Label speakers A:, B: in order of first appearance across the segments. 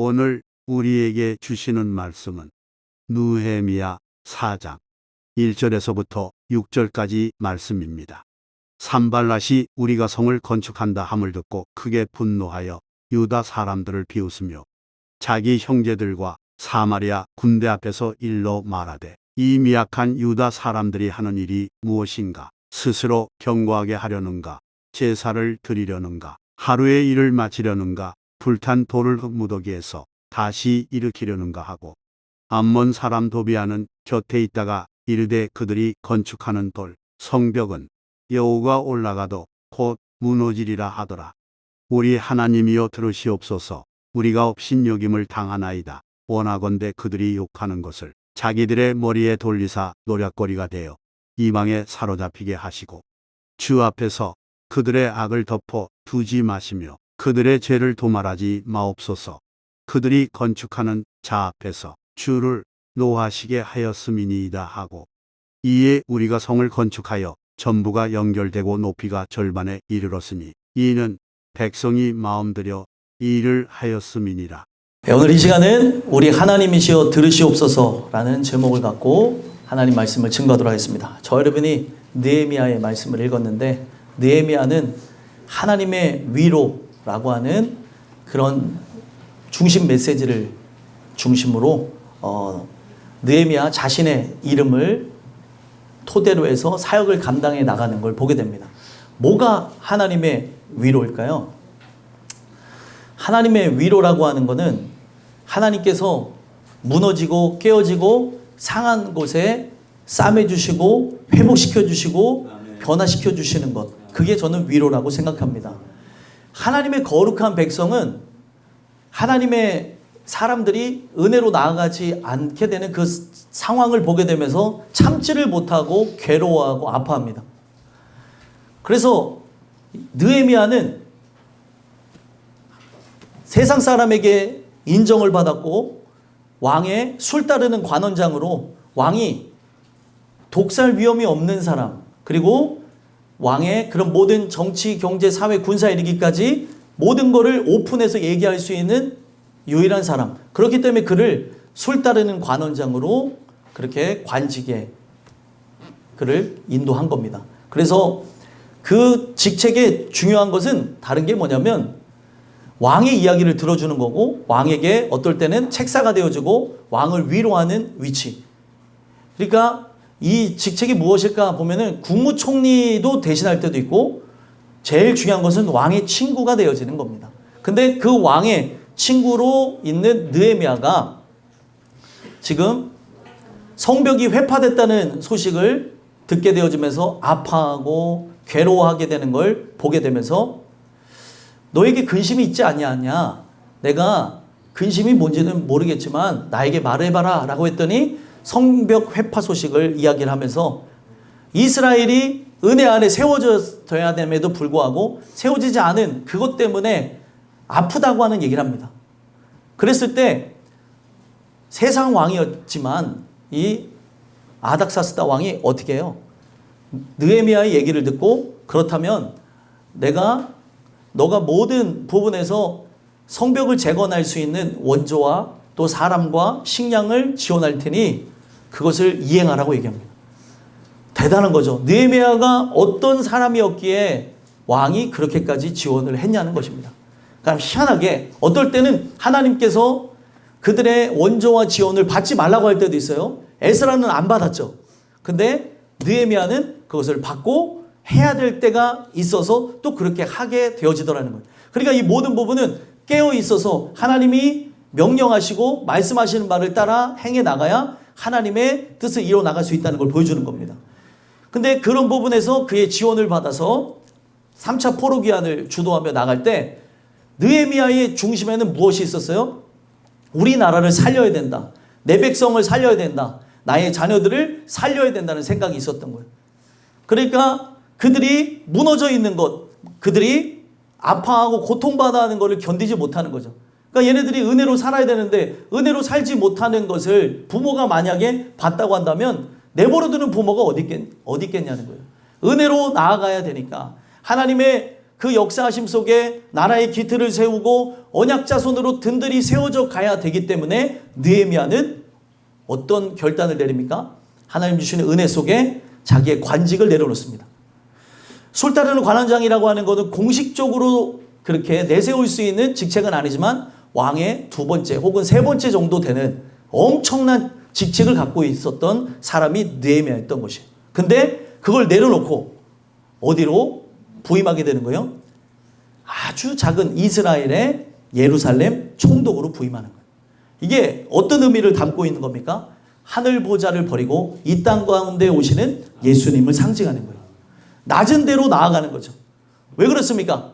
A: 오늘 우리에게 주시는 말씀은 느헤미야 4장 1절에서부터 6절까지 말씀입니다. 산발랏이 우리가 성을 건축한다 함을 듣고 크게 분노하여 유다 사람들을 비웃으며 자기 형제들과 사마리아 군대 앞에서 일러 말하되 이 미약한 유다 사람들이 하는 일이 무엇인가? 스스로 견고하게 하려는가? 제사를 드리려는가? 하루의 일을 마치려는가? 불탄 돌을 흙무더기에서 다시 일으키려는가 하고 암몬 사람 도비아는 곁에 있다가 이르되 그들이 건축하는 돌 성벽은 여호가 올라가도 곧 무너지리라 하더라. 우리 하나님이여 들으시옵소서. 우리가 업신여김을 당하나이다. 원하건대 그들이 욕하는 것을 자기들의 머리에 돌리사 노략거리가 되어 이방에 사로잡히게 하시고 주 앞에서 그들의 악을 덮어 두지 마시며 그들의 죄를 도말하지 마옵소서. 그들이 건축하는 자 앞에서 주를 노하시게 하였음이니이다 하고 이에 우리가 성을 건축하여 전부가 연결되고 높이가 절반에 이르렀으니 이는 백성이 마음들여 이 일을 하였음이니라.
B: 오늘 이 시간은 우리 하나님이시여 들으시옵소서라는 제목을 갖고 하나님 말씀을 증거하도록 하겠습니다. 저 여러분이 느헤미야의 말씀을 읽었는데 느헤미야는 하나님의 위로라고 하는 그런 중심 메시지를 중심으로 느헤미야 자신의 이름을 토대로 해서 사역을 감당해 나가는 걸 보게 됩니다. 뭐가 하나님의 위로일까요? 하나님의 위로라고 하는 것은 하나님께서 무너지고 깨어지고 상한 곳에 싸매주시고 회복시켜주시고 변화시켜주시는 것, 그게 저는 위로라고 생각합니다. 하나님의 거룩한 백성은 하나님의 사람들이 은혜로 나아가지 않게 되는 그 상황을 보게 되면서 참지를 못하고 괴로워하고 아파합니다. 그래서 느헤미야는 세상 사람에게 인정을 받았고 왕의 술 따르는 관원장으로 왕이 독살 위험이 없는 사람, 그리고 왕의 그런 모든 정치, 경제, 사회, 군사에 이르기까지 모든 것을 오픈해서 얘기할 수 있는 유일한 사람. 그렇기 때문에 그를 술 따르는 관원장으로 그렇게 관직에 그를 인도한 겁니다. 그래서 그 직책의 중요한 것은 다른 게 뭐냐면 왕의 이야기를 들어주는 거고 왕에게 어떨 때는 책사가 되어주고 왕을 위로하는 위치. 그러니까 이 직책이 무엇일까 보면은 국무총리도 대신할 때도 있고 제일 중요한 것은 왕의 친구가 되어지는 겁니다. 근데 그 왕의 친구로 있는 느헤미야가 지금 성벽이 회파됐다는 소식을 듣게 되어지면서 아파하고 괴로워하게 되는 걸 보게 되면서 너에게 근심이 있지 않냐? 내가 근심이 뭔지는 모르겠지만 나에게 말해봐라 라고 했더니 성벽 회파 소식을 이야기를 하면서 이스라엘이 은혜 안에 세워져야 됨에도 불구하고 세워지지 않은 그것 때문에 아프다고 하는 얘기를 합니다. 그랬을 때 세상 왕이었지만 이 아닥사스다 왕이 어떻게 해요? 느헤미야의 얘기를 듣고 그렇다면 너가 모든 부분에서 성벽을 재건할 수 있는 원조와 또 사람과 식량을 지원할 테니 그것을 이행하라고 얘기합니다. 대단한 거죠. 느헤미야가 어떤 사람이었기에 왕이 그렇게까지 지원을 했냐는 것입니다. 그러니까 희한하게 어떨 때는 하나님께서 그들의 원조와 지원을 받지 말라고 할 때도 있어요. 에스라는 안 받았죠. 근데 느헤미야는 그것을 받고 해야 될 때가 있어서 또 그렇게 하게 되어지더라는 거예요. 그러니까 이 모든 부분은 깨어 있어서 하나님이 명령하시고 말씀하시는 말을 따라 행해 나가야 하나님의 뜻을 이뤄 나갈 수 있다는 걸 보여주는 겁니다. 근데 그런 부분에서 그의 지원을 받아서 3차 포로기한을 주도하며 나갈 때 느헤미야의 중심에는 무엇이 있었어요? 우리나라를 살려야 된다. 내 백성을 살려야 된다. 나의 자녀들을 살려야 된다는 생각이 있었던 거예요. 그러니까 그들이 무너져 있는 것, 그들이 아파하고 고통받아 하는 것을 견디지 못하는 거죠. 그러니까 얘네들이 은혜로 살아야 되는데 은혜로 살지 못하는 것을 부모가 만약에 봤다고 한다면 내버려두는 부모가 어디 있겠냐는 거예요. 은혜로 나아가야 되니까 하나님의 그 역사하심 속에 나라의 기틀을 세우고 언약 자손으로 든든히 세워져 가야 되기 때문에 느헤미야는 어떤 결단을 내립니까? 하나님 주시는 은혜 속에 자기의 관직을 내려놓습니다. 술 따르는 관원장이라고 하는 것은 공식적으로 그렇게 내세울 수 있는 직책은 아니지만 왕의 두 번째 혹은 세 번째 정도 되는 엄청난 직책을 갖고 있었던 사람이 느헤미야였던 것이에요. 근데 그걸 내려놓고 어디로 부임하게 되는 거예요? 아주 작은 이스라엘의 예루살렘 총독으로 부임하는 거예요. 이게 어떤 의미를 담고 있는 겁니까? 하늘 보좌를 버리고 이 땅 가운데 오시는 예수님을 상징하는 거예요. 낮은 데로 나아가는 거죠. 왜 그렇습니까?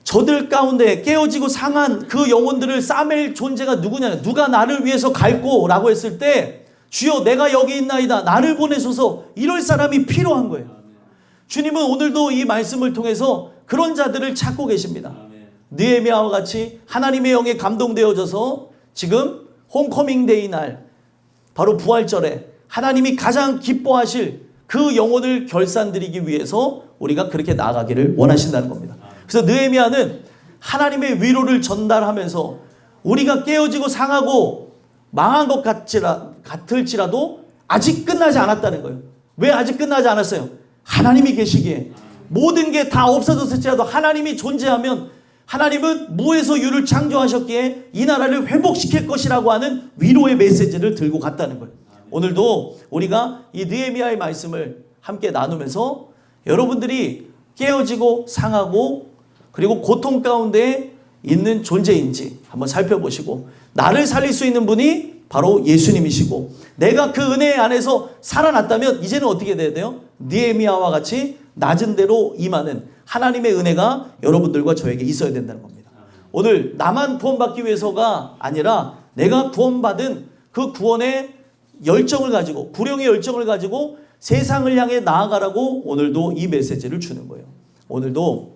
B: 저들 가운데 깨어지고 상한 그 영혼들을 싸맬 존재가 누구냐? 누가 나를 위해서 갈고? 라고 했을 때 주여 내가 여기 있나이다. 나를 보내소서. 이럴 사람이 필요한 거예요. 주님은 오늘도 이 말씀을 통해서 그런 자들을 찾고 계십니다. 느헤미야와 같이 하나님의 영에 감동되어져서 지금 홈커밍 데이 날 바로 부활절에 하나님이 가장 기뻐하실 그 영혼을 결산드리기 위해서 우리가 그렇게 나아가기를 원하신다는 겁니다. 그래서 느헤미야는 하나님의 위로를 전달하면서 우리가 깨어지고 상하고 망한 것 같을지라도 아직 끝나지 않았다는 거예요. 왜 아직 끝나지 않았어요? 하나님이 계시기에 모든 게 다 없어졌을지라도 하나님이 존재하면 하나님은 무에서 유를 창조하셨기에 이 나라를 회복시킬 것이라고 하는 위로의 메시지를 들고 갔다는 거예요. 오늘도 우리가 이 느헤미야의 말씀을 함께 나누면서 여러분들이 깨어지고 상하고 그리고 고통 가운데 있는 존재인지 한번 살펴보시고 나를 살릴 수 있는 분이 바로 예수님이시고 내가 그 은혜 안에서 살아났다면 이제는 어떻게 돼야 돼요? 느헤미야와 같이 낮은 데로 임하는 하나님의 은혜가 여러분들과 저에게 있어야 된다는 겁니다. 오늘 나만 구원받기 위해서가 아니라 내가 구원받은 그 구원의 열정을 가지고 구령의 열정을 가지고 세상을 향해 나아가라고 오늘도 이 메시지를 주는 거예요. 오늘도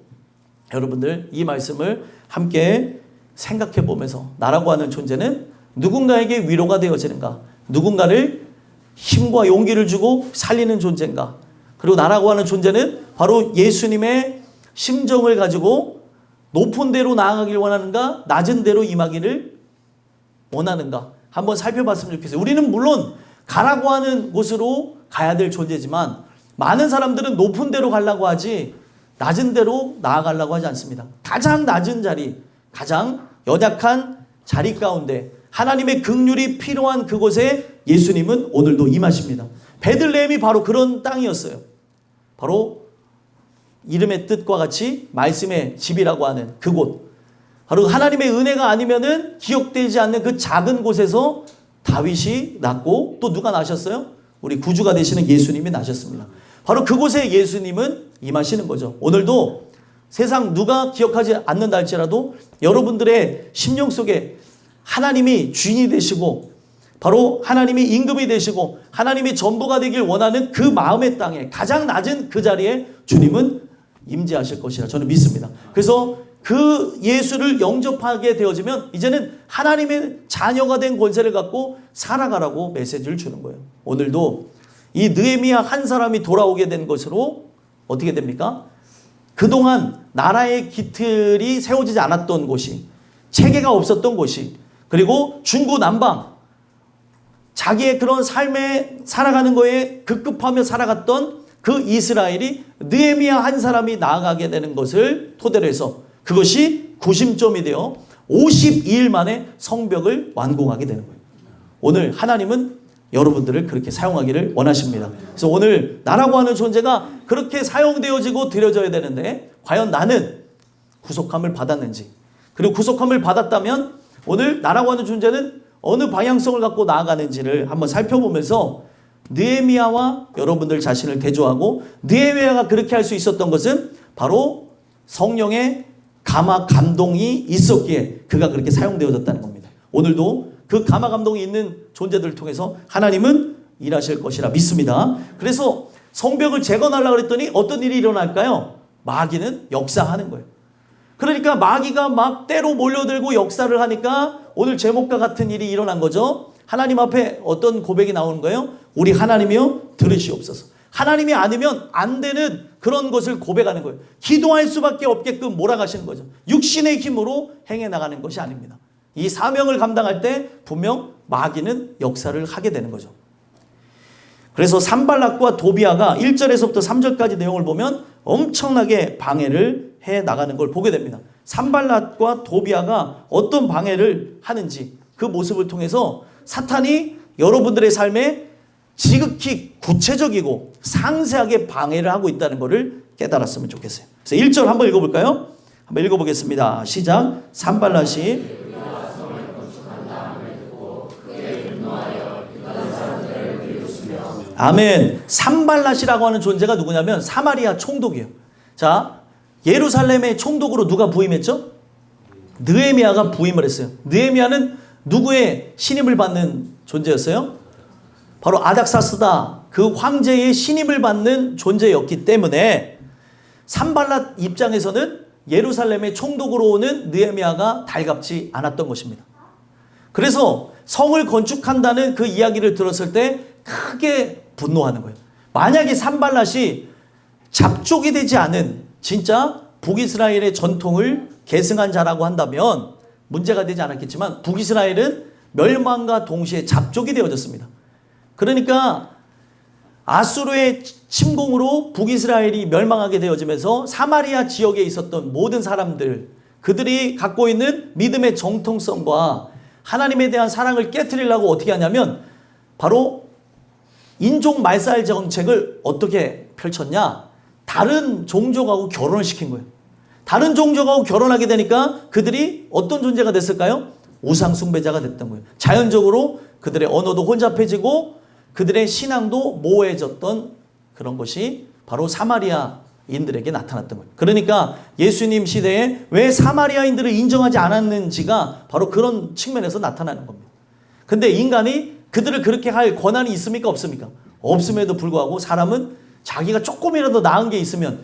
B: 여러분들 이 말씀을 함께 생각해 보면서 나라고 하는 존재는 누군가에게 위로가 되어지는가? 누군가를 힘과 용기를 주고 살리는 존재인가? 그리고 나라고 하는 존재는 바로 예수님의 심정을 가지고 높은 데로 나아가길 원하는가? 낮은 데로 임하기를 원하는가? 한번 살펴봤으면 좋겠어요. 우리는 물론 가라고 하는 곳으로 가야 될 존재지만 많은 사람들은 높은 데로 가려고 하지 낮은 데로 나아가려고 하지 않습니다. 가장 낮은 자리, 가장 연약한 자리 가운데 하나님의 긍휼이 필요한 그곳에 예수님은 오늘도 임하십니다. 베들레헴이 바로 그런 땅이었어요. 바로 이름의 뜻과 같이 말씀의 집이라고 하는 그곳. 바로 하나님의 은혜가 아니면은 기억되지 않는 그 작은 곳에서 다윗이 낳고 또 누가 나셨어요? 우리 구주가 되시는 예수님이 나셨습니다. 바로 그곳에 예수님은 임하시는 거죠. 오늘도 세상 누가 기억하지 않는다 할지라도 여러분들의 심령 속에 하나님이 주인이 되시고 바로 하나님이 임금이 되시고 하나님이 전부가 되길 원하는 그 마음의 땅에 가장 낮은 그 자리에 주님은 임재하실 것이라 저는 믿습니다. 그래서 그 예수를 영접하게 되어지면 이제는 하나님의 자녀가 된 권세를 갖고 살아가라고 메시지를 주는 거예요. 오늘도 이 느헤미야 한 사람이 돌아오게 된 것으로 어떻게 됩니까? 그동안 나라의 기틀이 세워지지 않았던 곳이, 체계가 없었던 곳이, 그리고 중구난방 자기의 그런 삶에 살아가는 거에 급급하며 살아갔던 그 이스라엘이 느헤미야 한 사람이 나아가게 되는 것을 토대로 해서 그것이 구심점이 되어 52일 만에 성벽을 완공하게 되는 거예요. 오늘 하나님은 여러분들을 그렇게 사용하기를 원하십니다. 그래서 오늘 나라고 하는 존재가 그렇게 사용되어지고 드려져야 되는데 과연 나는 구속함을 받았는지, 그리고 구속함을 받았다면 오늘 나라고 하는 존재는 어느 방향성을 갖고 나아가는지를 한번 살펴보면서 느헤미야와 여러분들 자신을 대조하고 느헤미야가 그렇게 할 수 있었던 것은 바로 성령의 감화 감동이 있었기에 그가 그렇게 사용되어졌다는 겁니다. 오늘도 그 감화 감동이 있는 존재들을 통해서 하나님은 일하실 것이라 믿습니다. 그래서 성벽을 재건하려고 그랬더니 어떤 일이 일어날까요? 마귀는 역사하는 거예요. 그러니까 마귀가 막 때로 몰려들고 역사를 하니까 오늘 제목과 같은 일이 일어난 거죠. 하나님 앞에 어떤 고백이 나오는 거예요? 우리 하나님이여 들으시옵소서. 하나님이 아니면 안 되는 그런 것을 고백하는 거예요. 기도할 수밖에 없게끔 몰아가시는 거죠. 육신의 힘으로 행해 나가는 것이 아닙니다. 이 사명을 감당할 때 분명 마귀는 역사를 하게 되는 거죠. 그래서 산발락과 도비아가 1절에서부터 3절까지 내용을 보면 엄청나게 방해를 해 나가는 걸 보게 됩니다. 산발락과 도비아가 어떤 방해를 하는지 그 모습을 통해서 사탄이 여러분들의 삶에 지극히 구체적이고 상세하게 방해를 하고 있다는 것을 깨달았으면 좋겠어요. 그래서 1절 한번 읽어볼까요? 한번 읽어보겠습니다. 시작. 산발락이 아멘. 산발락이라고 하는 존재가 누구냐면 사마리아 총독이에요. 자, 예루살렘의 총독으로 누가 부임했죠? 느헤미야가 부임을 했어요. 느헤미야는 누구의 신임을 받는 존재였어요? 바로 아닥사스다 그 황제의 신임을 받는 존재였기 때문에 산발락 입장에서는 예루살렘의 총독으로 오는 느헤미야가 달갑지 않았던 것입니다. 그래서 성을 건축한다는 그 이야기를 들었을 때 크게 분노하는 거예요. 만약에 산발락이 잡족이 되지 않은 진짜 북이스라엘의 전통을 계승한 자라고 한다면 문제가 되지 않았겠지만 북이스라엘은 멸망과 동시에 잡족이 되어졌습니다. 그러니까 아수르의 침공으로 북이스라엘이 멸망하게 되어지면서 사마리아 지역에 있었던 모든 사람들, 그들이 갖고 있는 믿음의 정통성과 하나님에 대한 사랑을 깨트리려고 어떻게 하냐면 바로 인종 말살 정책을 어떻게 펼쳤냐? 다른 종족하고 결혼을 시킨 거예요. 다른 종족하고 결혼하게 되니까 그들이 어떤 존재가 됐을까요? 우상 숭배자가 됐던 거예요. 자연적으로 그들의 언어도 혼잡해지고 그들의 신앙도 모호해졌던 그런 것이 바로 사마리아인들에게 나타났던 거예요. 그러니까 예수님 시대에 왜 사마리아인들을 인정하지 않았는지가 바로 그런 측면에서 나타나는 겁니다. 근데 인간이 그들을 그렇게 할 권한이 있습니까? 없습니까? 없음에도 불구하고 사람은 자기가 조금이라도 나은 게 있으면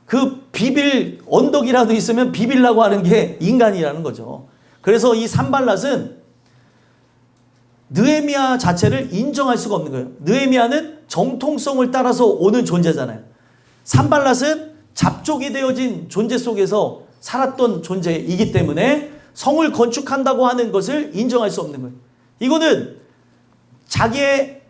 B: 그 비빌 언덕이라도 있으면 비빌라고 하는 게 인간이라는 거죠. 그래서 이 산발락은 느헤미야 자체를 인정할 수가 없는 거예요. 느헤미야는 정통성을 따라서 오는 존재잖아요. 산발락은 잡족이 되어진 존재 속에서 살았던 존재이기 때문에 성을 건축한다고 하는 것을 인정할 수 없는 거예요. 이거는 자기의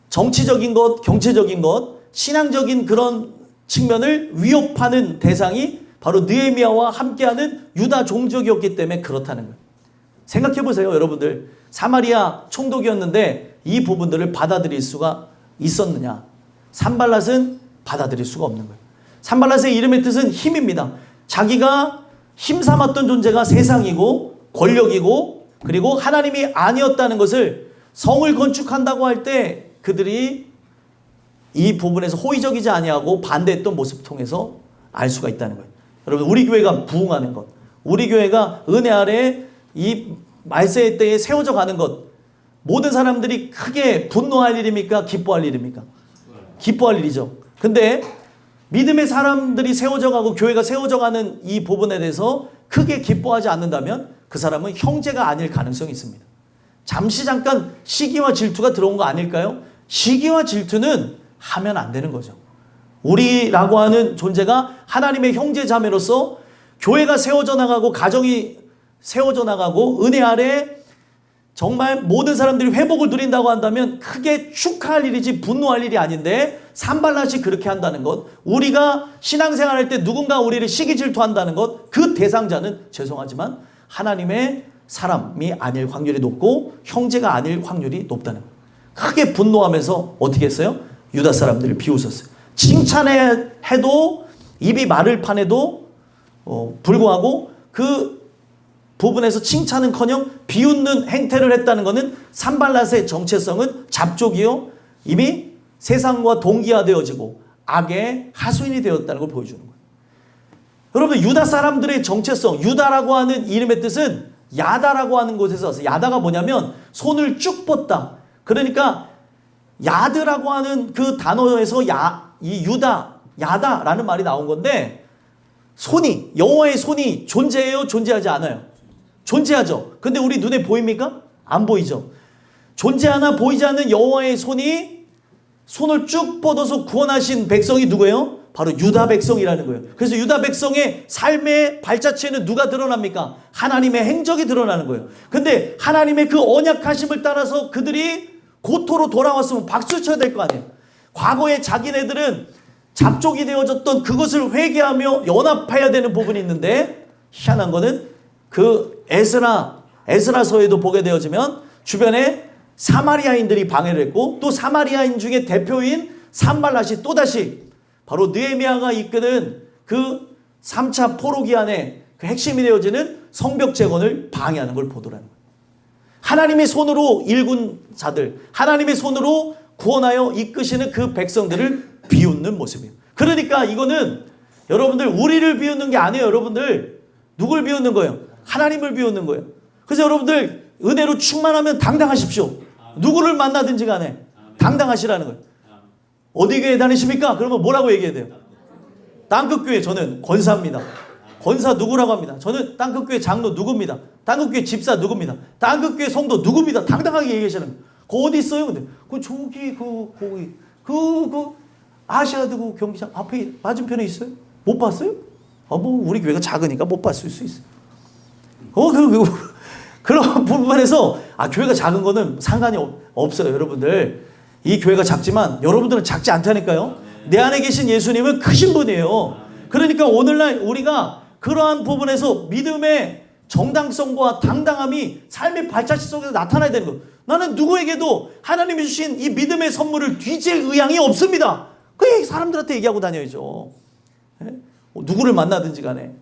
B: 정치적인 것, 경제적인 것, 신앙적인 그런 측면을 위협하는 대상이 바로 느헤미야와 함께하는 유다 종족이었기 때문에 그렇다는 거예요. 생각해 보세요, 여러분들. 사마리아 총독이었는데 이 부분들을 받아들일 수가 있었느냐? 산발락은 받아들일 수가 없는 거예요. 산발락의 이름의 뜻은 힘입니다. 자기가 힘삼았던 존재가 세상이고 권력이고 그리고 하나님이 아니었다는 것을 성을 건축한다고 할 때 그들이 이 부분에서 호의적이지 아니하고 반대했던 모습을 통해서 알 수가 있다는 거예요. 여러분, 우리 교회가 부흥하는 것, 우리 교회가 은혜 아래 이 말세의 때에 세워져 가는 것, 모든 사람들이 크게 분노할 일입니까? 기뻐할 일입니까? 기뻐할 일이죠. 근데 믿음의 사람들이 세워져 가고 교회가 세워져 가는 이 부분에 대해서 크게 기뻐하지 않는다면 그 사람은 형제가 아닐 가능성이 있습니다. 잠시 잠깐 시기와 질투가 들어온 거 아닐까요? 시기와 질투는 하면 안 되는 거죠. 우리라고 하는 존재가 하나님의 형제 자매로서 교회가 세워져 나가고 가정이 세워져 나가고 은혜 아래 정말 모든 사람들이 회복을 누린다고 한다면 크게 축하할 일이지 분노할 일이 아닌데 산발락이 그렇게 한다는 것, 우리가 신앙생활할 때 누군가 우리를 시기 질투한다는 것, 그 대상자는 죄송하지만 하나님의 사람이 아닐 확률이 높고 형제가 아닐 확률이 높다는 거예요. 크게 분노하면서 어떻게 했어요? 유다 사람들을 비웃었어요. 칭찬해도 입이 마를 판에도 불구하고 그 부분에서 칭찬은커녕 비웃는 행태를 했다는 것은 산발락의 정체성은 잡족이요 이미 세상과 동기화되어지고 악의 하수인이 되었다는 걸 보여주는 거예요. 여러분, 유다 사람들의 정체성, 유다라고 하는 이름의 뜻은 야다라고 하는 곳에서 왔어요. 야다가 뭐냐면 손을 쭉 뻗다. 그러니까 야드라고 하는 그 단어에서 이 유다, 야다라는 말이 나온 건데 손이, 여호와의 손이 존재해요? 존재하지 않아요? 존재하죠. 근데 우리 눈에 보입니까? 안 보이죠. 존재하나 보이지 않는 여호와의 손이 손을 쭉 뻗어서 구원하신 백성이 누구예요? 바로 유다 백성이라는 거예요. 그래서 유다 백성의 삶의 발자취에는 누가 드러납니까? 하나님의 행적이 드러나는 거예요. 근데 하나님의 그 언약하심을 따라서 그들이 고토로 돌아왔으면 박수 쳐야 될 거 아니에요. 과거에 자기네들은 잡족이 되어졌던 그것을 회개하며 연합해야 되는 부분이 있는데, 희한한 거는 그 에스라서에도 보게 되어지면 주변에 사마리아인들이 방해를 했고, 또 사마리아인 중에 대표인 산발랏이 또다시 바로 느헤미야가 이끄는 그 3차 포로기한의 그 핵심이 되어지는 성벽 재건을 방해하는 걸 보더라는 거예요. 하나님의 손으로 일군 자들, 하나님의 손으로 구원하여 이끄시는 그 백성들을 비웃는 모습이에요. 그러니까 이거는 여러분들 우리를 비웃는 게 아니에요. 여러분들 누굴 비웃는 거예요? 하나님을 비웃는 거예요. 그래서 여러분들 은혜로 충만하면 당당하십시오. 누구를 만나든지 간에 당당하시라는 거예요. 어디 교회 다니십니까? 그러면 뭐라고 얘기해야 돼요? 땅끝교회. 저는 권사입니다. 권사 누구라고 합니다. 저는 땅끝교회 장로 누구입니다. 땅끝교회 집사 누구입니다. 땅끝교회 성도 누구입니다. 당당하게 얘기하시는 거예요. 그거 어디 있어요? 근데 저기 그 아시아드고 경기장 앞에 맞은편에 있어요? 못 봤어요? 뭐 우리 교회가 작으니까 못 봤을 수 있어요. 그런 부분에서 교회가 작은 거는 상관이 없어요. 여러분들 이 교회가 작지만 여러분들은 작지 않다니까요. 내 안에 계신 예수님은 크신 분이에요. 그러니까 오늘날 우리가 그러한 부분에서 믿음의 정당성과 당당함이 삶의 발자취 속에서 나타나야 되는 거예요. 나는 누구에게도 하나님이 주신 이 믿음의 선물을 뒤질 의향이 없습니다. 그 사람들한테 얘기하고 다녀야죠. 누구를 만나든지 간에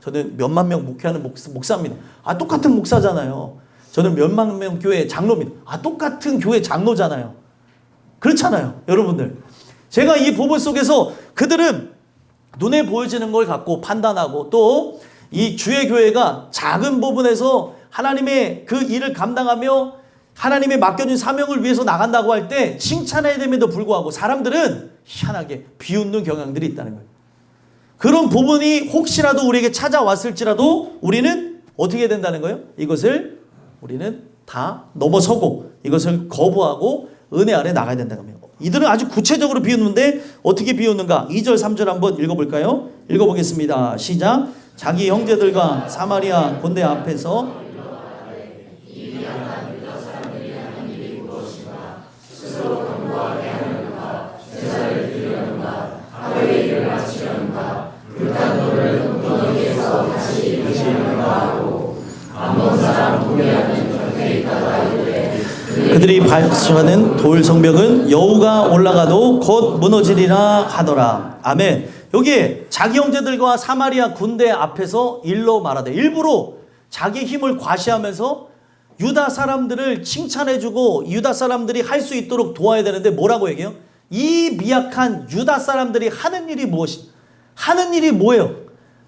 B: 저는 몇만 명 목회하는 목사입니다. 똑같은 목사잖아요. 저는 몇만 명 교회 장로입니다. 똑같은 교회 장로잖아요. 그렇잖아요. 여러분들. 제가 이 부분 속에서 그들은 눈에 보여지는 걸 갖고 판단하고, 또 이 주의 교회가 작은 부분에서 하나님의 그 일을 감당하며 하나님의 맡겨준 사명을 위해서 나간다고 할 때 칭찬해야 됨에도 불구하고 사람들은 희한하게 비웃는 경향들이 있다는 거예요. 그런 부분이 혹시라도 우리에게 찾아왔을지라도 우리는 어떻게 해야 된다는 거예요? 이것을 우리는 다 넘어서고 이것을 거부하고 은혜 아래 나가야 된다는 거예요. 이들은 아주 구체적으로 비웃는데 어떻게 비웃는가? 2절 3절 한번 읽어볼까요? 읽어보겠습니다. 시작. 자기 형제들과 사마리아 군대 앞에서 그들이 발수하는 돌 성벽은 여우가 올라가도 곧 무너지리라 하더라. 아멘. 여기에 자기 형제들과 사마리아 군대 앞에서 일러 말하되, 일부러 자기 힘을 과시하면서 유다 사람들을 칭찬해주고 유다 사람들이 할 수 있도록 도와야 되는데 뭐라고 얘기해요? 이 미약한 유다 사람들이 하는 일이 하는 일이 뭐예요?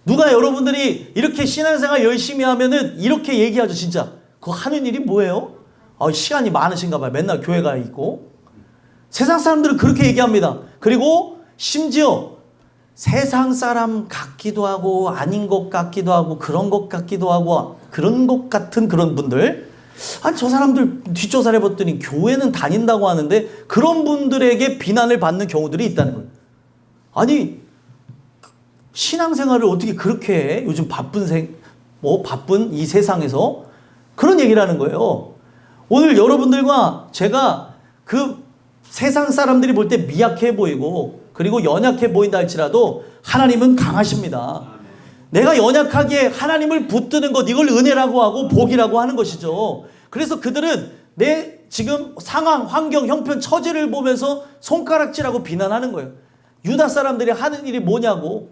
B: 누가 여러분들이 이렇게 신앙생활 열심히 하면은 이렇게 얘기하죠. 진짜 그거 하는 일이 뭐예요? 시간이 많으신가 봐요. 맨날 교회 가 있고. 세상 사람들은 그렇게 얘기합니다. 그리고 심지어 세상 사람 같기도 하고 아닌 것 같기도 하고 그런 것 같기도 하고 그런 것 같은 그런 분들, 저 사람들 뒷조사를 해봤더니 교회는 다닌다고 하는데 그런 분들에게 비난을 받는 경우들이 있다는 거예요. 아니 신앙생활을 어떻게 그렇게 해? 요즘 바쁜 이 세상에서 그런 얘기를 하는 거예요. 오늘 여러분들과 제가 그 세상 사람들이 볼 때 미약해 보이고 그리고 연약해 보인다 할지라도 하나님은 강하십니다. 내가 연약하게 하나님을 붙드는 것, 이걸 은혜라고 하고 복이라고 하는 것이죠. 그래서 그들은 내 지금 상황, 환경, 형편, 처지를 보면서 손가락질하고 비난하는 거예요. 유다 사람들이 하는 일이 뭐냐고.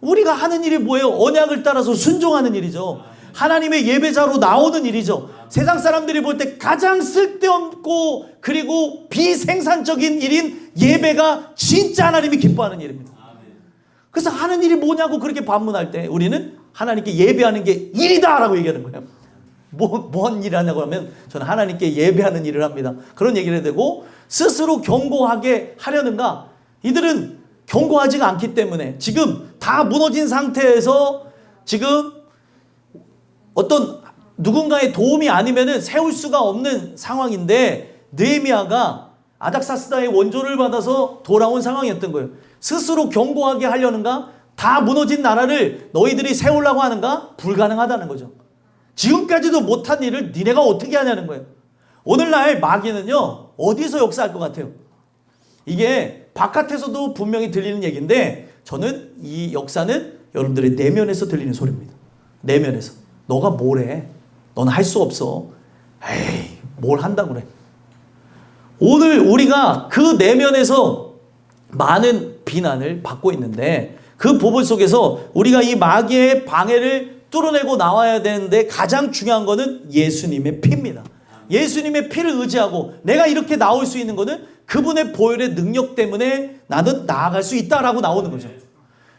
B: 우리가 하는 일이 뭐예요? 언약을 따라서 순종하는 일이죠. 하나님의 예배자로 나오는 일이죠. 세상 사람들이 볼 때 가장 쓸데없고 그리고 비생산적인 일인 예배가 진짜 하나님이 기뻐하는 일입니다. 그래서 하는 일이 뭐냐고 그렇게 반문할 때 우리는 하나님께 예배하는 게 일이다 라고 얘기하는 거예요. 뭔 일을 하냐고 하면 저는 하나님께 예배하는 일을 합니다. 그런 얘기를 해야 되고, 스스로 견고하게 하려는가? 이들은 견고하지가 않기 때문에 지금 다 무너진 상태에서 지금 어떤 누군가의 도움이 아니면은 세울 수가 없는 상황인데, 느헤미야가 아닥사스다의 원조를 받아서 돌아온 상황이었던 거예요. 스스로 견고하게 하려는가? 다 무너진 나라를 너희들이 세우려고 하는가? 불가능하다는 거죠. 지금까지도 못한 일을 니네가 어떻게 하냐는 거예요. 오늘날 마귀는요, 어디서 역사할 것 같아요? 이게 바깥에서도 분명히 들리는 얘기인데, 저는 이 역사는 여러분들의 내면에서 들리는 소리입니다. 내면에서. 너가 뭘 해? 너는 할 수 없어. 에이, 뭘 한다고 그래. 오늘 우리가 그 내면에서 많은 비난을 받고 있는데, 그 부분 속에서 우리가 이 마귀의 방해를 뚫어내고 나와야 되는데 가장 중요한 거는 예수님의 피입니다. 예수님의 피를 의지하고 내가 이렇게 나올 수 있는 거는 그분의 보혈의 능력 때문에 나는 나아갈 수 있다라고 나오는 거죠.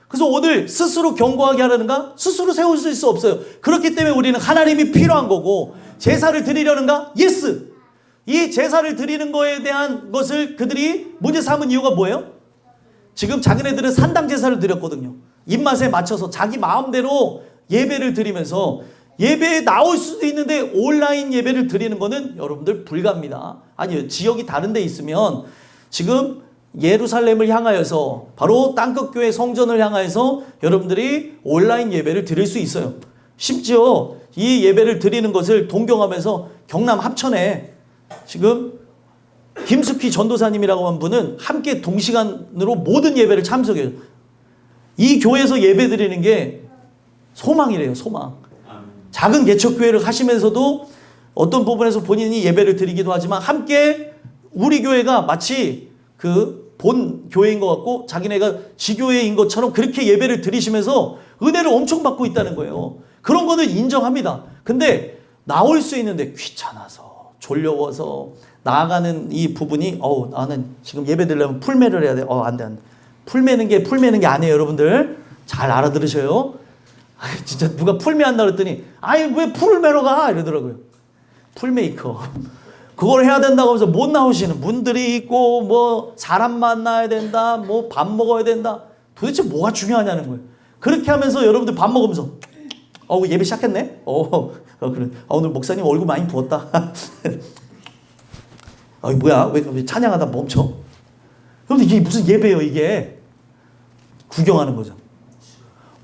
B: 그래서 오늘 스스로 견고하게 하려는가? 스스로 세울 수 없어요. 그렇기 때문에 우리는 하나님이 필요한 거고, 제사를 드리려는가? 예스! 이 제사를 드리는 거에 대한 것을 그들이 문제 삼은 이유가 뭐예요? 지금 자기네들은 산당 제사를 드렸거든요. 입맛에 맞춰서 자기 마음대로 예배를 드리면서 예배에 나올 수도 있는데 온라인 예배를 드리는 거는 여러분들 불가합니다. 아니요, 지역이 다른 데 있으면 지금 예루살렘을 향하여서 바로 땅끝교회 성전을 향하여서 여러분들이 온라인 예배를 드릴 수 있어요. 심지어 이 예배를 드리는 것을 동경하면서 경남 합천에 지금 김숙희 전도사님이라고 한 분은 함께 동시간으로 모든 예배를 참석해요. 이 교회에서 예배 드리는 게 소망이래요, 소망. 작은 개척교회를 하시면서도 어떤 부분에서 본인이 예배를 드리기도 하지만 함께 우리 교회가 마치 그 본 교회인 것 같고 자기네가 지교회인 것처럼 그렇게 예배를 드리시면서 은혜를 엄청 받고 있다는 거예요. 그런 거는 인정합니다. 근데 나올 수 있는데 귀찮아서 졸려워서 나아가는 이 부분이 나는 지금 예배 드리려면 풀매를 해야 돼. 안 돼. 풀매는 게 아니에요, 여러분들. 잘 알아들으셔요. 진짜 누가 풀매한다 그랬더니 왜 풀을 매러 가? 이러더라고요. 풀메이커. 그걸 해야 된다고 하면서 못 나오시는 분들이 있고, 뭐 사람 만나야 된다, 뭐 밥 먹어야 된다. 도대체 뭐가 중요하냐는 거예요. 그렇게 하면서 여러분들 밥 먹으면서 예배 시작했네? 그래. 오늘 목사님 얼굴 많이 부었다. 뭐야? 왜 찬양하다 멈춰? 여러분, 이게 무슨 예배예요, 이게? 구경하는 거죠.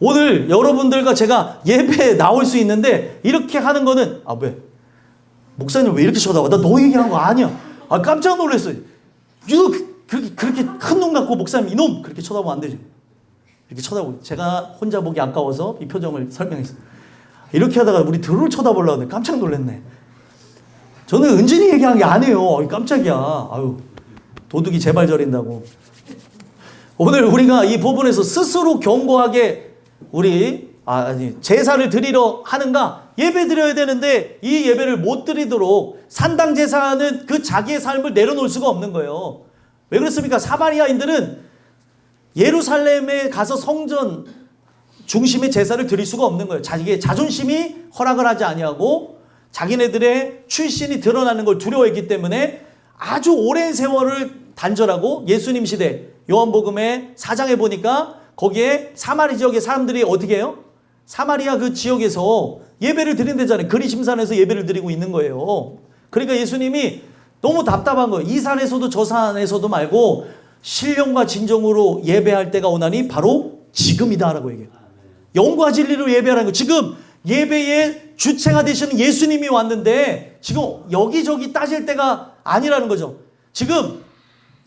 B: 오늘 여러분들과 제가 예배에 나올 수 있는데 이렇게 하는 거는 왜? 목사님 왜 이렇게 쳐다봐? 나 너 얘기한 거 아니야. 깜짝 놀랐어요. 그렇게 큰 눈 갖고 목사님 이놈 그렇게 쳐다보면 안 되죠. 이렇게 쳐다보고 제가 혼자 보기 아까워서 이 표정을 설명했어요. 이렇게 하다가 우리 들을 쳐다보려고 했는데 깜짝 놀랐네. 저는 은진이 얘기한 게 아니에요. 깜짝이야. 도둑이 제발 저린다고. 오늘 우리가 이 부분에서 스스로 견고하게 제사를 드리러 하는가? 예배 드려야 되는데 이 예배를 못 드리도록 산당 제사는 그 자기의 삶을 내려놓을 수가 없는 거예요. 왜 그렇습니까? 사마리아인들은 예루살렘에 가서 성전 중심의 제사를 드릴 수가 없는 거예요. 자기의 자존심이 허락을 하지 아니하고 자기네들의 출신이 드러나는 걸 두려워했기 때문에 아주 오랜 세월을 단절하고 예수님 시대 요한복음의 4장에 보니까 거기에 사마리 지역의 사람들이 어떻게 해요? 사마리아 그 지역에서 예배를 드린다잖아요. 그리심산에서 예배를 드리고 있는 거예요. 그러니까 예수님이 너무 답답한 거예요. 이 산에서도 저 산에서도 말고 신령과 진정으로 예배할 때가 오나니 바로 지금이다라고 얘기해요. 영과 진리로 예배하라는 거예요. 지금 예배의 주체가 되시는 예수님이 왔는데 지금 여기저기 따질 때가 아니라는 거죠. 지금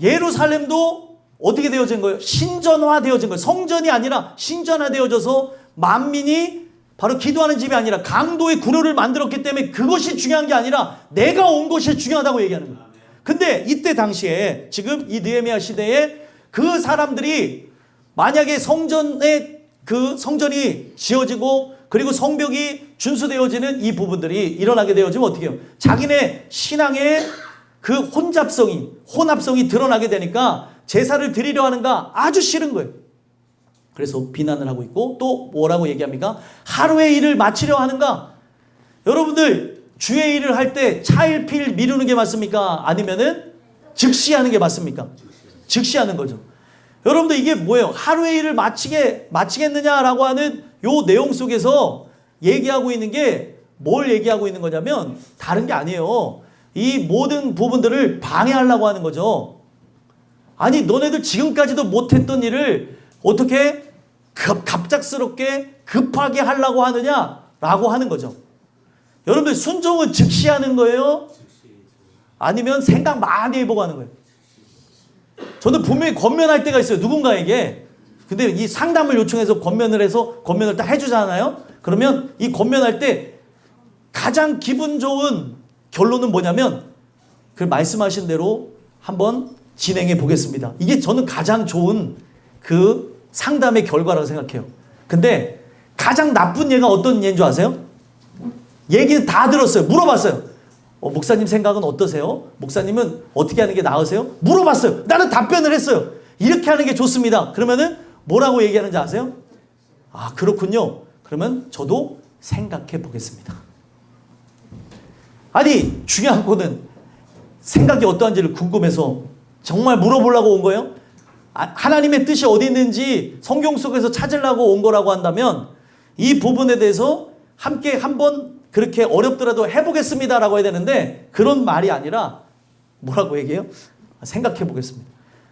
B: 예루살렘도 어떻게 되어진 거예요? 신전화되어진 거예요. 성전이 아니라 신전화되어져서 만민이 바로 기도하는 집이 아니라 강도의 구려를 만들었기 때문에 그것이 중요한 게 아니라 내가 온 것이 중요하다고 얘기하는 거예요. 근데 이때 당시에 지금 이 느헤미야 시대에 그 사람들이 만약에 그 성전이 지어지고 그리고 성벽이 준수되어지는 이 부분들이 일어나게 되어지면 어떻게 해요? 자기네 신앙의 그 혼합성이 드러나게 되니까 제사를 드리려 하는가 아주 싫은 거예요. 그래서 비난을 하고 있고 또 뭐라고 얘기합니까? 하루의 일을 마치려 하는가? 여러분들 주의 일을 할 때 차일피일 미루는 게 맞습니까? 아니면은 즉시 하는 게 맞습니까? 즉시 하는 거죠. 여러분들 이게 뭐예요? 하루의 일을 마치겠느냐라고 하는 요 내용 속에서 얘기하고 있는 게 뭘 얘기하고 있는 거냐면 다른 게 아니에요. 이 모든 부분들을 방해하려고 하는 거죠. 아니 너네들 지금까지도 못했던 일을 어떻게 갑작스럽게 급하게 하려고 하느냐라고 하는 거죠. 여러분들 순종은 즉시 하는 거예요? 아니면 생각 많이 해보고 하는 거예요? 저는 분명히 권면할 때가 있어요. 누군가에게. 근데 이 상담을 요청해서 권면을 해서 권면을 딱 해주잖아요. 그러면 이 권면할 때 가장 기분 좋은 결론은 뭐냐면 그 말씀하신 대로 한번 진행해 보겠습니다. 이게 저는 가장 좋은 그 상담의 결과라고 생각해요. 근데 가장 나쁜 예가 어떤 예인 줄 아세요? 얘기는 다 들었어요. 물어봤어요. 목사님 생각은 어떠세요? 목사님은 어떻게 하는 게 나으세요? 물어봤어요. 나는 답변을 했어요. 이렇게 하는 게 좋습니다. 그러면은 뭐라고 얘기하는지 아세요? 아, 그렇군요. 그러면 저도 생각해 보겠습니다. 아니, 중요한 거는 생각이 어떠한지를 궁금해서 정말 물어보려고 온 거예요? 하나님의 뜻이 어디 있는지 성경 속에서 찾으려고 온 거라고 한다면 이 부분에 대해서 함께 한번 그렇게 어렵더라도 해보겠습니다라고 해야 되는데 그런 말이 아니라 뭐라고 얘기해요? 생각해 보겠습니다.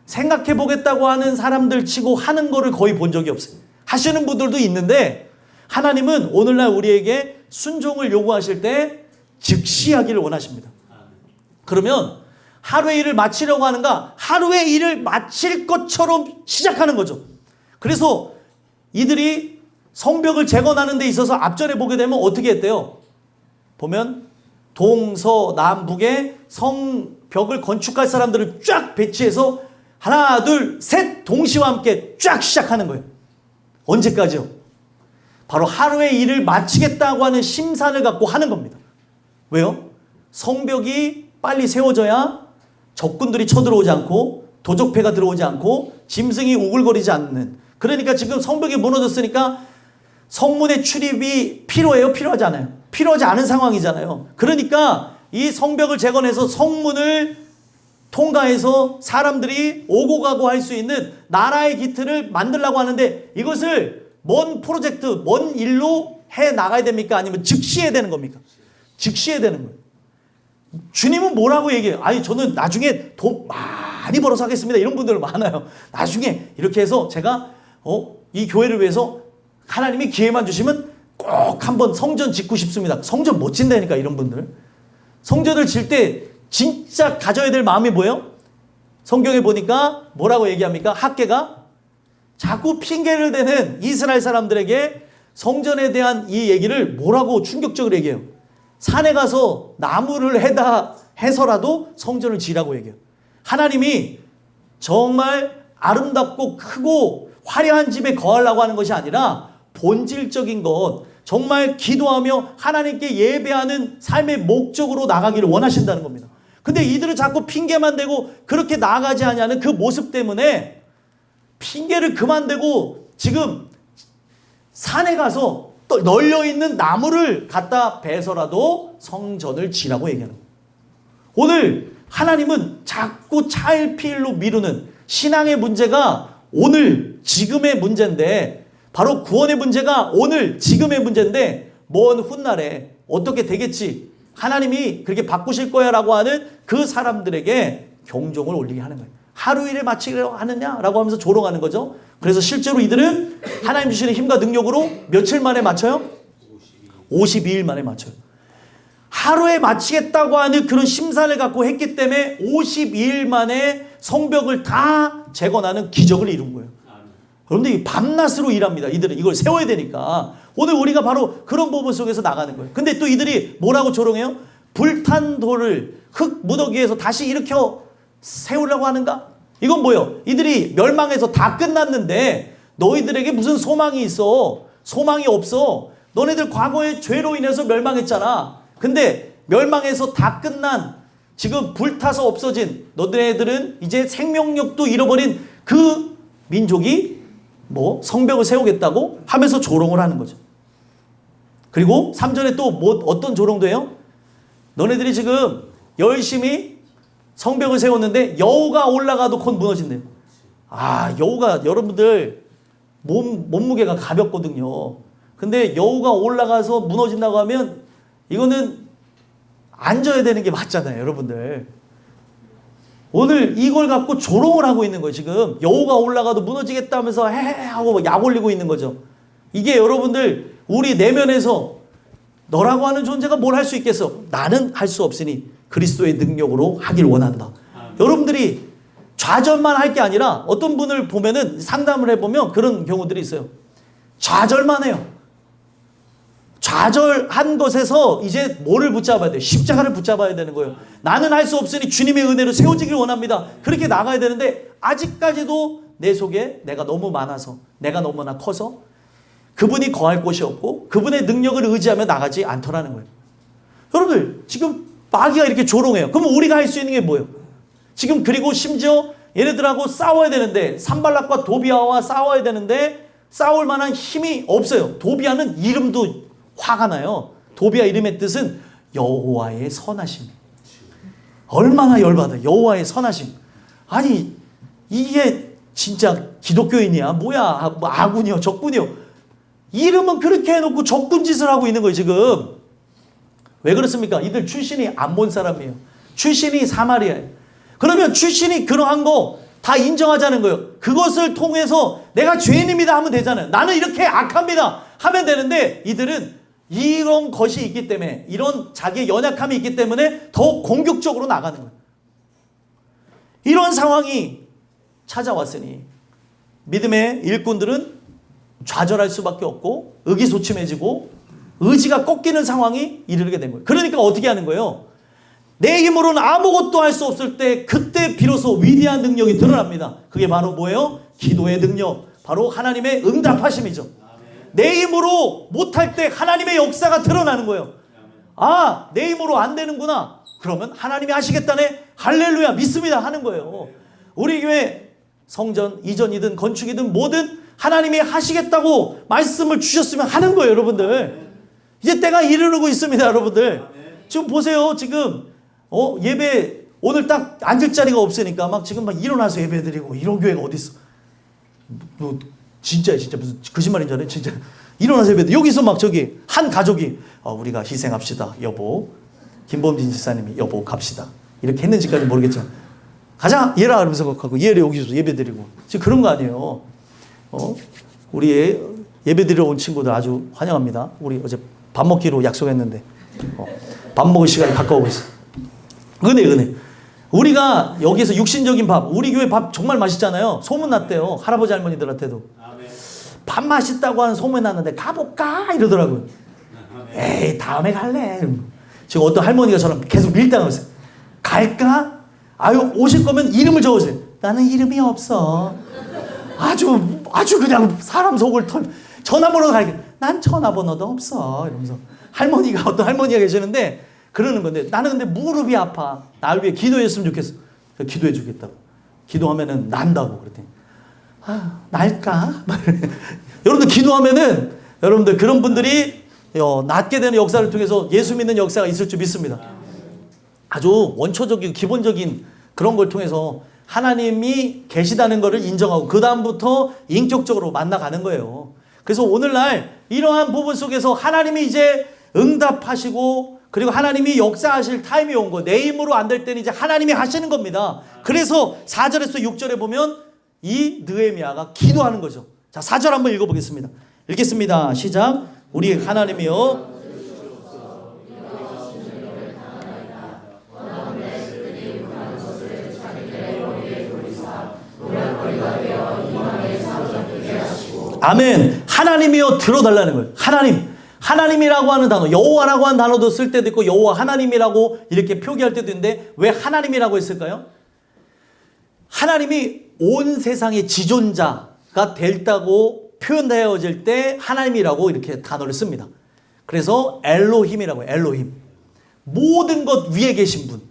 B: 생각해 보겠다고 하는 사람들 치고 하는 거를 거의 본 적이 없어요. 하시는 분들도 있는데 하나님은 오늘날 우리에게 순종을 요구하실 때 즉시 하기를 원하십니다. 그러면 하루의 일을 마치려고 하는가? 하루의 일을 마칠 것처럼 시작하는 거죠. 그래서 이들이 성벽을 재건하는 데 있어서 앞전에 보게 되면 어떻게 했대요? 보면 동서남북에 성벽을 건축할 사람들을 쫙 배치해서 하나 둘 셋 동시와 함께 쫙 시작하는 거예요. 언제까지요? 바로 하루의 일을 마치겠다고 하는 심산을 갖고 하는 겁니다. 왜요? 성벽이 빨리 세워져야 적군들이 쳐들어오지 않고 도적패가 들어오지 않고 짐승이 우글거리지 않는. 그러니까 지금 성벽이 무너졌으니까 성문의 출입이 필요해요? 필요하지 않아요? 필요하지 않은 상황이잖아요. 그러니까 이 성벽을 재건해서 성문을 통과해서 사람들이 오고 가고 할 수 있는 나라의 기틀을 만들려고 하는데 이것을 뭔 프로젝트, 뭔 일로 해 나가야 됩니까? 아니면 즉시 해야 되는 겁니까? 즉시 해야 되는 거예요. 주님은 뭐라고 얘기해요? 아니 저는 나중에 돈 많이 벌어서 하겠습니다. 이런 분들 많아요. 나중에 이렇게 해서 제가 이 교회를 위해서 하나님이 기회만 주시면 꼭 한번 성전 짓고 싶습니다. 성전 못 짓다니까 이런 분들. 성전을 질 때 진짜 가져야 될 마음이 뭐예요? 성경에 보니까 뭐라고 얘기합니까? 학개가 자꾸 핑계를 대는 이스라엘 사람들에게 성전에 대한 이 얘기를 뭐라고 충격적으로 얘기해요? 산에 가서 나무를 해서라도 성전을 지으라고 얘기해요. 하나님이 정말 아름답고 크고 화려한 집에 거하려고 하는 것이 아니라 본질적인 것, 정말 기도하며 하나님께 예배하는 삶의 목적으로 나가기를 원하신다는 겁니다. 근데 이들은 자꾸 핑계만 대고 그렇게 나아가지 않냐는 그 모습 때문에 핑계를 그만 대고 지금 산에 가서 또 널려있는 나무를 갖다 베서라도 성전을 지라고 얘기하는 거예요. 오늘 하나님은 자꾸 차일피일로 미루는 신앙의 문제가 오늘 지금의 문제인데 바로 구원의 문제가 오늘 지금의 문제인데 먼 훗날에 어떻게 되겠지? 하나님이 그렇게 바꾸실 거야 라고 하는 그 사람들에게 경종을 울리게 하는 거예요. 하루 일에 마치려고 하느냐라고 하면서 조롱하는 거죠. 그래서 실제로 이들은 하나님 주시는 힘과 능력으로 며칠 만에 맞춰요? 52일 만에 맞춰요. 하루에 마치겠다고 하는 그런 심산을 갖고 했기 때문에 52일 만에 성벽을 다 재건하는 기적을 이룬 거예요. 여러분들 밤낮으로 일합니다. 이들은 이걸 세워야 되니까. 오늘 우리가 바로 그런 부분 속에서 나가는 거예요. 근데 또 이들이 뭐라고 조롱해요? 불탄 돌을 흙 무더기에서 다시 일으켜 세우려고 하는가? 이건 뭐예요? 이들이 멸망해서 다 끝났는데 너희들에게 무슨 소망이 있어? 소망이 없어. 너네들 과거의 죄로 인해서 멸망했잖아. 근데 멸망해서 다 끝난 지금 불타서 없어진 너희들은 이제 생명력도 잃어버린 그 민족이 뭐 성벽을 세우겠다고 하면서 조롱을 하는 거죠. 그리고 3절에 또 뭐 어떤 조롱도 해요? 너네들이 지금 열심히 성벽을 세웠는데 여우가 올라가도 곧 무너진대요. 아, 여우가 여러분들 몸무게가 가볍거든요. 근데 여우가 올라가서 무너진다고 하면 이거는 앉아야 되는 게 맞잖아요, 여러분들. 오늘 이걸 갖고 조롱을 하고 있는 거예요, 지금. 여호가 올라가도 무너지겠다면서 헤헤 하고 약 올리고 있는 거죠. 이게 여러분들 우리 내면에서 너라고 하는 존재가 뭘 할 수 있겠어? 나는 할 수 없으니 그리스도의 능력으로 하길 원한다. 여러분들이 좌절만 할 게 아니라 어떤 분을 보면은 상담을 해보면 그런 경우들이 있어요. 좌절만 해요. 좌절한 것에서 이제 뭐를 붙잡아야 돼요? 십자가를 붙잡아야 되는 거예요. 나는 할 수 없으니 주님의 은혜로 세워지길 원합니다. 그렇게 나가야 되는데 아직까지도 내 속에 내가 너무 많아서, 내가 너무나 커서 그분이 거할 곳이 없고 그분의 능력을 의지하며 나가지 않더라는 거예요. 여러분들 지금 마귀가 이렇게 조롱해요. 그럼 우리가 할 수 있는 게 뭐예요? 지금 그리고 심지어 얘네들하고 싸워야 되는데, 산발락과 도비아와 싸워야 되는데 싸울 만한 힘이 없어요. 도비아는 이름도 화가 나요. 도비아 이름의 뜻은 여호와의 선하심. 얼마나 열받아. 여호와의 선하심. 아니 이게 진짜 기독교인이야 뭐야, 뭐 아군이요 적군이요. 이름은 그렇게 해놓고 적군 짓을 하고 있는 거예요 지금. 왜 그렇습니까? 이들 출신이 암몬 사람이에요. 출신이 사마리아예요. 그러면 출신이 그러한 거 다 인정하자는 거예요. 그것을 통해서 내가 죄인입니다 하면 되잖아요. 나는 이렇게 악합니다 하면 되는데, 이들은 이런 것이 있기 때문에, 이런 자기의 연약함이 있기 때문에 더 공격적으로 나가는 거예요. 이런 상황이 찾아왔으니 믿음의 일꾼들은 좌절할 수밖에 없고 의기소침해지고 의지가 꺾이는 상황이 이르게 된 거예요. 그러니까 어떻게 하는 거예요? 내 힘으로는 아무것도 할 수 없을 때, 그때 비로소 위대한 능력이 드러납니다. 그게 바로 뭐예요? 기도의 능력. 바로 하나님의 응답하심이죠. 내 힘으로 못할 때 하나님의 역사가 드러나는 거예요. 아, 내 힘으로 안 되는구나. 그러면 하나님이 하시겠다네. 할렐루야, 믿습니다 하는 거예요. 우리 교회 성전 이전이든 건축이든 뭐든 하나님이 하시겠다고 말씀을 주셨으면 하는 거예요, 여러분들. 이제 때가 이르르고 있습니다, 여러분들. 지금 보세요. 지금 예배 오늘 딱 앉을 자리가 없으니까 막 지금 막 일어나서 예배 드리고, 이런 교회가 어디 있어? 뭐 진짜 무슨 거짓말인 줄 알아요? 진짜 일어나서 예배. 여기서 막 저기 한 가족이 우리가 희생합시다, 여보. 김범진 지사님이 여보 갑시다. 이렇게 했는지까지 모르겠지만 가자 얘라 그러면서 가고, 얘를 여기서 예배 드리고. 지금 그런 거 아니에요. 우리 예배 드리러 온 친구들 아주 환영합니다. 우리 어제 밥 먹기로 약속했는데 밥 먹을 시간이 가까우고 있어. 은혜. 우리가 여기서 육신적인 밥, 우리 교회 밥 정말 맛있잖아요. 소문났대요. 할아버지 할머니들한테도. 밥 맛있다고 하는 소문이 났는데 가볼까 이러더라고요. 에이 다음에 갈래. 지금 어떤 할머니가 저랑 계속 밀당하고 있어요. 갈까? 아유 오실 거면 이름을 적으세요. 나는 이름이 없어. 아주 그냥 사람 속을 전화번호 갈게. 난 전화번호도 없어. 이러면서 어떤 할머니가 계시는데 그러는 건데, 나는 근데 무릎이 아파. 날 위해 기도했으면 좋겠어. 기도해 주겠다고. 기도하면은 난다고 그랬더니 날까? 여러분들 기도하면은 여러분들 그런 분들이 낫게 되는 역사를 통해서 예수 믿는 역사가 있을 줄 믿습니다. 아주 원초적이고 기본적인 그런 걸 통해서 하나님이 계시다는 것을 인정하고 그 다음부터 인격적으로 만나가는 거예요. 그래서 오늘날 이러한 부분 속에서 하나님이 이제 응답하시고, 그리고 하나님이 역사하실 타임이 온 거. 내 힘으로 안 될 때는 이제 하나님이 하시는 겁니다. 그래서 4절에서 6절에 보면 이 느헤미야가 기도하는 거죠. 자, 4절 한번 읽어보겠습니다. 읽겠습니다. 시작. 우리 하나님이여, 아멘. 하나님이여 들어달라는 거예요. 하나님이라고 하는 단어, 여호와라고 하는 단어도 쓸 때도 있고 여호와 하나님이라고 이렇게 표기할 때도 있는데, 왜 하나님이라고 했을까요? 하나님이 온 세상의 지존자가 됐다고 표현되어질 때 하나님이라고 이렇게 단어를 씁니다. 그래서 엘로힘이라고 해요. 엘로힘. 모든 것 위에 계신 분,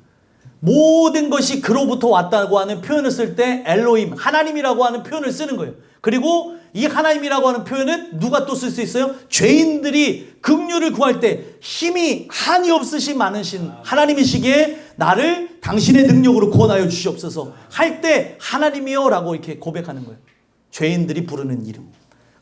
B: 모든 것이 그로부터 왔다고 하는 표현을 쓸 때 엘로힘, 하나님이라고 하는 표현을 쓰는 거예요. 그리고 이 하나님이라고 하는 표현은 누가 또 쓸 수 있어요? 죄인들이 긍휼을 구할 때 힘이 한이 없으신 많으신 하나님이시기에 나를 당신의 능력으로 구원하여 주시옵소서 할 때 하나님이여 라고 이렇게 고백하는 거예요. 죄인들이 부르는 이름.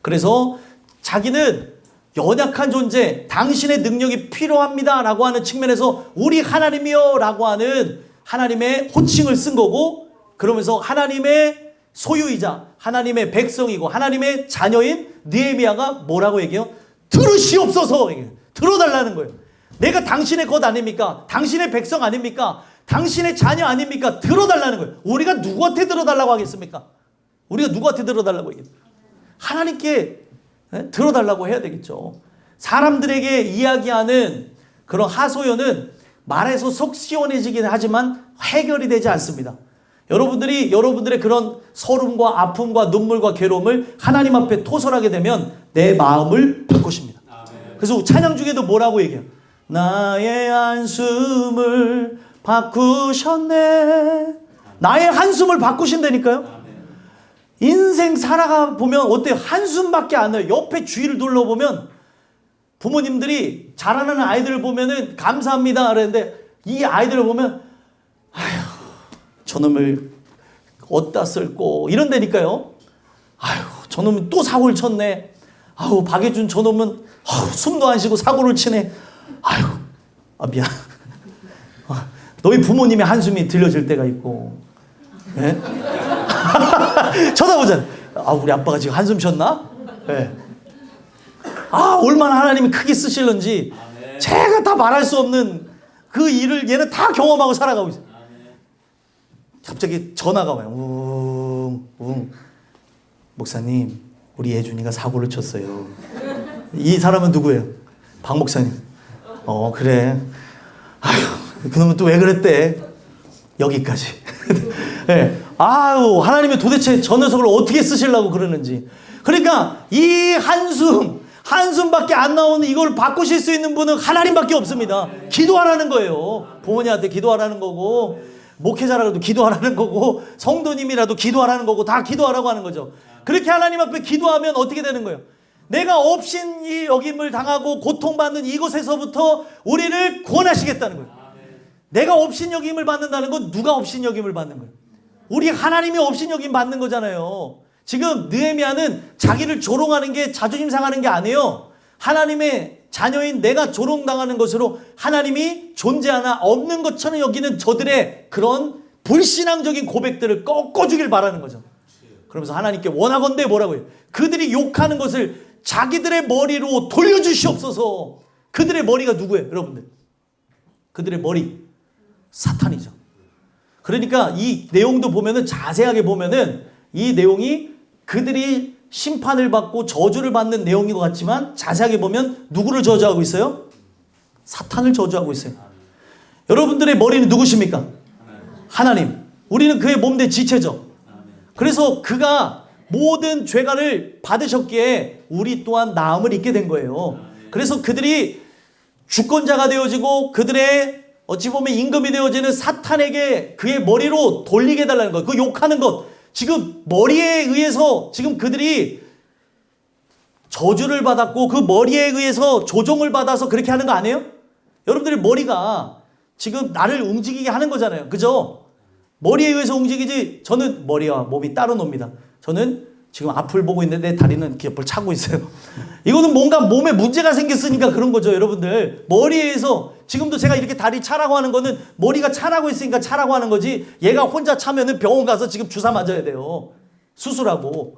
B: 그래서 자기는 연약한 존재, 당신의 능력이 필요합니다 라고 하는 측면에서 우리 하나님이요 라고 하는 하나님의 호칭을 쓴 거고, 그러면서 하나님의 소유이자 하나님의 백성이고 하나님의 자녀인 느헤미야가 뭐라고 얘기해요? 들으시옵소서. 들어달라는 거예요. 내가 당신의 것 아닙니까? 당신의 백성 아닙니까? 당신의 자녀 아닙니까? 들어달라는 거예요. 우리가 누구한테 들어달라고 하겠습니까? 우리가 누구한테 들어달라고 하겠습니까? 하나님께 들어달라고 해야 되겠죠. 사람들에게 이야기하는 그런 하소연은 말해서 속 시원해지긴 하지만 해결이 되지 않습니다. 여러분들이 여러분들의 그런 서름과 아픔과 눈물과 괴로움을 하나님 앞에 토설하게 되면 내 마음을 바꾸십니다. 그래서 찬양 중에도 뭐라고 얘기해요? 나의 한숨을 바꾸셨네. 나의 한숨을 바꾸신다니까요. 인생 살아가 보면 어때요? 한숨밖에 안 나요. 옆에 주위를 둘러보면 부모님들이 자라는 아이들을 보면은 감사합니다 그랬는데, 이 아이들을 보면 아휴 저놈을 어디다 쓸고 이런다니까요. 아휴 저놈은 또 사고를 쳤네. 아우 박예준 저놈은 숨도 안 쉬고 사고를 치네. 아휴 미안. 너희 부모님의 한숨이 들려질 때가 있고, 예? 쳐다보잖아. 우리 아빠가 지금 한숨 쉬었나? 예. 얼마나 하나님이 크게 쓰실런지 제가 다 말할 수 없는 그 일을 얘는 다 경험하고 살아가고 있어요. 갑자기 전화가 와요. 목사님, 우리 예준이가 사고를 쳤어요. 이 사람은 누구예요? 박 목사님. 그래. 아휴, 그놈은 또 왜 그랬대? 여기까지. 네. 하나님이 도대체 저 녀석을 어떻게 쓰시려고 그러는지. 그러니까 이 한숨밖에 안 나오는 이걸 바꾸실 수 있는 분은 하나님밖에 없습니다. 기도하라는 거예요. 부모님한테 기도하라는 거고, 목회자라도 기도하라는 거고, 성도님이라도 기도하라는 거고, 다 기도하라고 하는 거죠. 그렇게 하나님 앞에 기도하면 어떻게 되는 거예요? 내가 업신이 여김을 당하고 고통받는 이곳에서부터 우리를 구원하시겠다는 거예요. 내가 업신여김을 받는다는 건 누가 업신여김을 받는 거예요? 우리 하나님이 업신여김 받는 거잖아요. 지금 느헤미야는 자기를 조롱하는 게 자존심 상하는 게 아니에요. 하나님의 자녀인 내가 조롱당하는 것으로 하나님이 존재하나 없는 것처럼 여기는 저들의 그런 불신앙적인 고백들을 꺾어주길 바라는 거죠. 그러면서 하나님께 원하건대 뭐라고 해요? 그들이 욕하는 것을 자기들의 머리로 돌려주시옵소서. 그들의 머리가 누구예요, 여러분들? 그들의 머리 사탄이죠. 그러니까 이 내용도 보면은, 자세하게 보면은 이 내용이 그들이 심판을 받고 저주를 받는 내용인 것 같지만 자세하게 보면 누구를 저주하고 있어요? 사탄을 저주하고 있어요. 여러분들의 머리는 누구십니까? 하나님. 우리는 그의 몸된 지체죠. 그래서 그가 모든 죄가를 받으셨기에 우리 또한 나음을 입게 된 거예요. 그래서 그들이 주권자가 되어지고 그들의 어찌 보면 임금이 되어지는 사탄에게 그의 머리로 돌리게 해달라는 것. 그 욕하는 것. 지금 머리에 의해서 지금 그들이 저주를 받았고 그 머리에 의해서 조종을 받아서 그렇게 하는 거 아니에요? 여러분들의 머리가 지금 나를 움직이게 하는 거잖아요. 그죠? 머리에 의해서 움직이지. 저는 머리와 몸이 따로 놉니다. 저는 지금 앞을 보고 있는데 다리는 이렇게 옆을 차고 있어요. 이거는 뭔가 몸에 문제가 생겼으니까 그런 거죠, 여러분들. 머리에 의해서 지금도 제가 이렇게 다리 차라고 하는 거는 머리가 차라고 있으니까 차라고 하는 거지, 얘가 혼자 차면은 병원 가서 지금 주사 맞아야 돼요. 수술하고.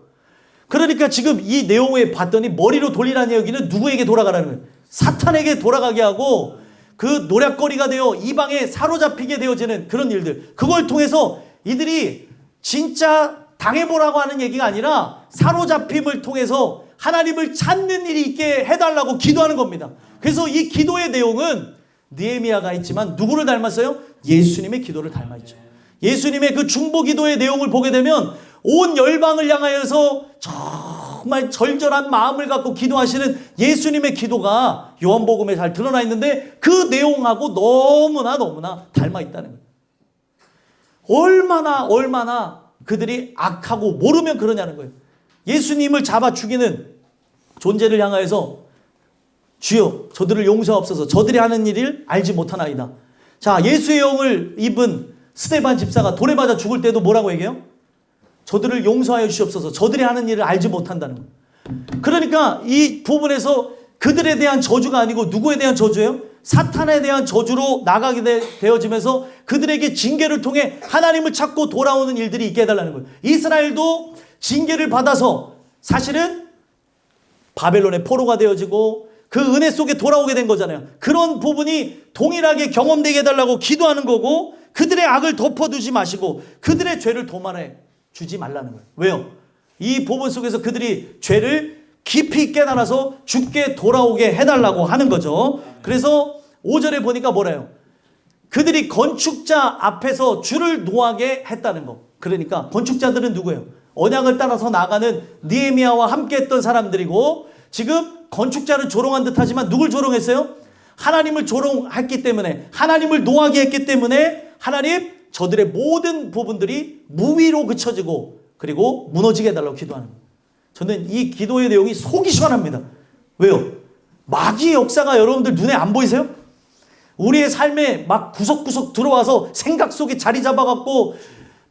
B: 그러니까 지금 이 내용에 봤더니 머리로 돌리라는 얘기는 누구에게 돌아가라는 거예요? 사탄에게 돌아가게 하고 그 노략거리가 되어 이방에 사로잡히게 되어지는 그런 일들. 그걸 통해서 이들이 진짜 당해보라고 하는 얘기가 아니라 사로잡힘을 통해서 하나님을 찾는 일이 있게 해달라고 기도하는 겁니다. 그래서 이 기도의 내용은 느헤미야가 있지만 누구를 닮았어요? 예수님의 기도를 닮아있죠. 예수님의 그 중보 기도의 내용을 보게 되면 온 열방을 향하여서 정말 절절한 마음을 갖고 기도하시는 예수님의 기도가 요한복음에 잘 드러나 있는데 그 내용하고 너무나 닮아있다는 거예요. 얼마나 그들이 악하고 모르면 그러냐는 거예요. 예수님을 잡아 죽이는 존재를 향하여서 주여 저들을 용서하옵소서. 저들이 하는 일을 알지 못하나이다. 자, 예수의 영을 입은 스데반 집사가 돌에 맞아 죽을 때도 뭐라고 얘기해요? 저들을 용서하여 주시옵소서. 저들이 하는 일을 알지 못한다는 거예요. 그러니까 이 부분에서 그들에 대한 저주가 아니고 누구에 대한 저주예요? 사탄에 대한 저주로 나가게 되어지면서 그들에게 징계를 통해 하나님을 찾고 돌아오는 일들이 있게 해달라는 거예요. 이스라엘도 징계를 받아서 사실은 바벨론의 포로가 되어지고 그 은혜 속에 돌아오게 된 거잖아요. 그런 부분이 동일하게 경험되게 해달라고 기도하는 거고, 그들의 악을 덮어두지 마시고 그들의 죄를 도말해 주지 말라는 거예요. 왜요? 이 부분 속에서 그들이 죄를 깊이 깨달아서 죽게 돌아오게 해달라고 하는 거죠. 그래서 5절에 보니까 뭐래요? 그들이 건축자 앞에서 줄을 놓게 했다는 거. 그러니까 건축자들은 누구예요? 언약을 따라서 나가는 느헤미야와 함께 했던 사람들이고, 지금 건축자를 조롱한 듯 하지만 누굴 조롱했어요? 하나님을 조롱했기 때문에, 하나님을 노하게 했기 때문에 하나님, 저들의 모든 부분들이 무위로 그쳐지고 그리고 무너지게 해달라고 기도하는 거예요. 저는 이 기도의 내용이 속이 시원합니다. 왜요? 마귀의 역사가 여러분들 눈에 안 보이세요? 우리의 삶에 막 구석구석 들어와서 생각 속에 자리 잡아갖고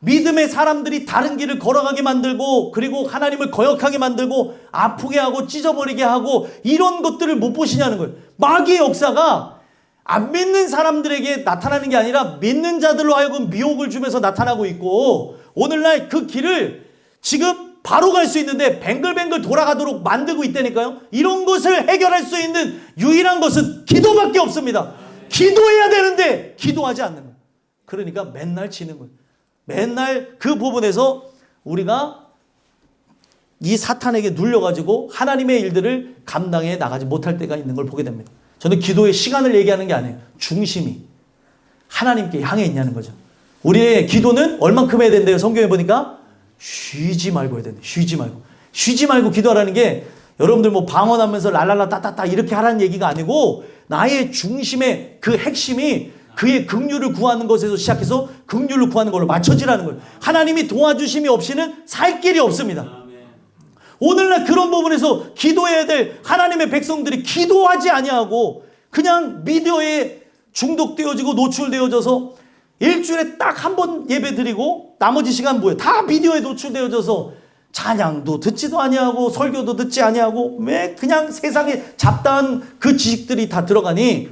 B: 믿음의 사람들이 다른 길을 걸어가게 만들고, 그리고 하나님을 거역하게 만들고 아프게 하고 찢어버리게 하고, 이런 것들을 못 보시냐는 거예요. 마귀의 역사가 안 믿는 사람들에게 나타나는 게 아니라 믿는 자들로 하여금 미혹을 주면서 나타나고 있고, 오늘날 그 길을 지금 바로 갈 수 있는데 뱅글뱅글 돌아가도록 만들고 있다니까요. 이런 것을 해결할 수 있는 유일한 것은 기도밖에 없습니다. 기도해야 되는데 기도하지 않는 거예요. 그러니까 맨날 지는 거예요. 맨날 그 부분에서 우리가 이 사탄에게 눌려가지고 하나님의 일들을 감당해 나가지 못할 때가 있는 걸 보게 됩니다. 저는 기도의 시간을 얘기하는 게 아니에요. 중심이 하나님께 향해 있냐는 거죠. 우리의 기도는 얼만큼 해야 된대요? 성경에 보니까 쉬지 말고 해야 된대요. 쉬지 말고 기도하라는 게 여러분들 뭐 방언하면서 랄랄라 따따따 이렇게 하라는 얘기가 아니고, 나의 중심의 그 핵심이 그의 긍휼을 구하는 것에서 시작해서 긍휼을 구하는 걸로 맞춰지라는 거예요. 하나님이 도와주심이 없이는 살 길이 없습니다. 오늘날 그런 부분에서 기도해야 될 하나님의 백성들이 기도하지 아니하고 그냥 미디어에 중독되어지고 노출되어져서 일주일에 딱 한 번 예배 드리고 나머지 시간 뭐예요? 다 미디어에 노출되어져서 찬양도 듣지도 아니하고 설교도 듣지 아니하고 왜 그냥 세상에 잡다한 그 지식들이 다 들어가니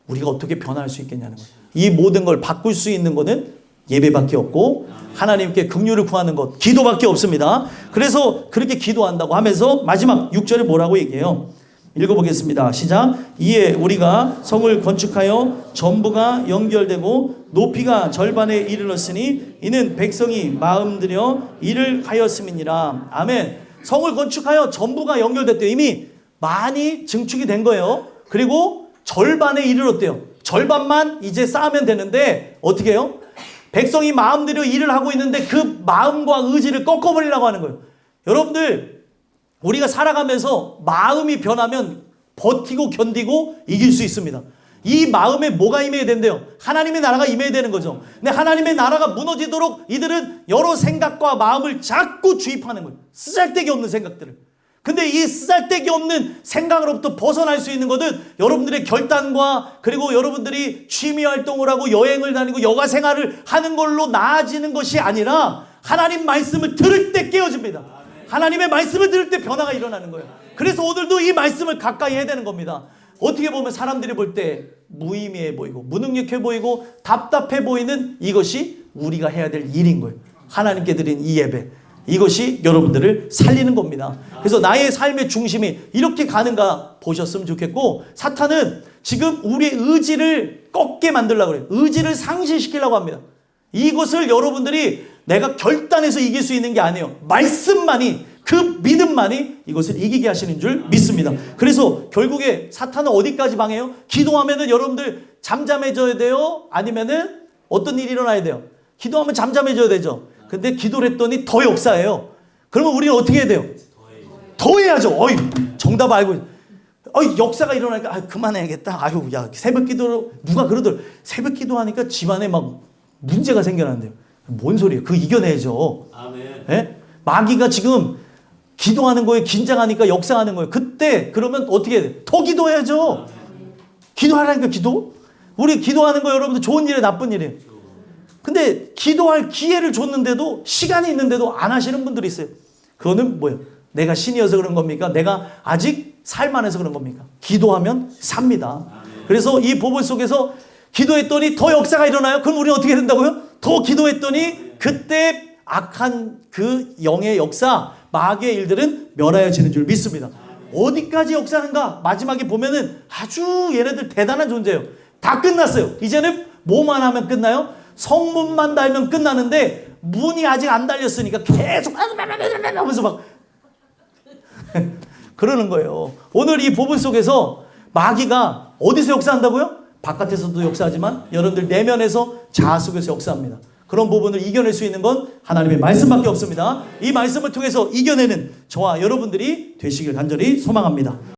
B: 우리가 어떻게 변화할 수 있겠냐는 거예요. 이 모든 걸 바꿀 수 있는 거는 예배밖에 없고 하나님께 긍휼을 구하는 것, 기도밖에 없습니다. 그래서 그렇게 기도한다고 하면서 마지막 6절에 뭐라고 얘기해요? 읽어보겠습니다. 시작. 이에 우리가 성을 건축하여 전부가 연결되고 높이가 절반에 이르렀으니 이는 백성이 마음 들여 일을 하였음이니라. 아멘. 성을 건축하여 전부가 연결됐대요. 이미 많이 증축이 된 거예요. 그리고 절반에 이르렀대요. 절반만 이제 쌓으면 되는데 어떻게 해요? 백성이 마음대로 일을 하고 있는데 그 마음과 의지를 꺾어버리려고 하는 거예요. 여러분들, 우리가 살아가면서 마음이 변하면 버티고 견디고 이길 수 있습니다. 이 마음에 뭐가 임해야 된대요? 하나님의 나라가 임해야 되는 거죠. 근데 하나님의 나라가 무너지도록 이들은 여러 생각과 마음을 자꾸 주입하는 거예요. 쓰잘데기 없는 생각들을. 근데 이 쓰잘데기 없는 생각으로부터 벗어날 수 있는 것은 여러분들의 결단과, 그리고 여러분들이 취미 활동을 하고 여행을 다니고 여가 생활을 하는 걸로 나아지는 것이 아니라 하나님 말씀을 들을 때 깨어집니다. 하나님의 말씀을 들을 때 변화가 일어나는 거예요. 그래서 오늘도 이 말씀을 가까이 해야 되는 겁니다. 어떻게 보면 사람들이 볼 때 무의미해 보이고 무능력해 보이고 답답해 보이는 이것이 우리가 해야 될 일인 거예요. 하나님께 드린 이 예배, 이것이 여러분들을 살리는 겁니다. 그래서 나의 삶의 중심이 이렇게 가는가 보셨으면 좋겠고, 사탄은 지금 우리의 의지를 꺾게 만들려고 그래요. 의지를 상실시키려고 합니다. 이것을 여러분들이 내가 결단해서 이길 수 있는 게 아니에요. 말씀만이, 그 믿음만이 이것을 이기게 하시는 줄 믿습니다. 그래서 결국에 사탄은 어디까지 방해해요? 기도하면은 여러분들 잠잠해져야 돼요? 아니면은 어떤 일이 일어나야 돼요? 기도하면 잠잠해져야 되죠. 근데 기도를 했더니 더 역사해요. 그러면 우리는 어떻게 해야 돼요? 더 해야죠. 정답 알고. 역사가 일어나니까 그만해야겠다. 야, 새벽 기도로 누가 그러더라. 새벽 기도하니까 집안에 막 문제가 생겨난대요. 뭔 소리예요? 그거 이겨내야죠. 아멘. 예? 마귀가 지금 기도하는 거에 긴장하니까 역사하는 거예요. 그때 그러면 어떻게 해야 돼요? 더 기도해야죠. 아멘. 기도하라니까 기도? 우리 기도하는 거 여러분들 좋은 일이에요, 나쁜 일이에요? 근데 기도할 기회를 줬는데도, 시간이 있는데도 안 하시는 분들이 있어요. 그거는 뭐예요? 내가 신이어서 그런 겁니까? 내가 아직 살만해서 그런 겁니까? 기도하면 삽니다. 그래서 이 본문 속에서 기도했더니 더 역사가 일어나요? 그럼 우리는 어떻게 된다고요? 더 기도했더니 그때 악한 그 영의 역사, 마귀의 일들은 멸하여지는 줄 믿습니다. 어디까지 역사하는가? 마지막에 보면은 아주 얘네들 대단한 존재예요. 다 끝났어요. 이제는 뭐만 하면 끝나요? 성문만 달면 끝나는데 문이 아직 안 달렸으니까 계속 하면서 막 그러는 거예요. 오늘 이 부분 속에서 마귀가 어디서 역사한다고요? 바깥에서도 역사하지만 여러분들 내면에서 자아 속에서 역사합니다. 그런 부분을 이겨낼 수 있는 건 하나님의 말씀밖에 없습니다. 이 말씀을 통해서 이겨내는 저와 여러분들이 되시길 간절히 소망합니다.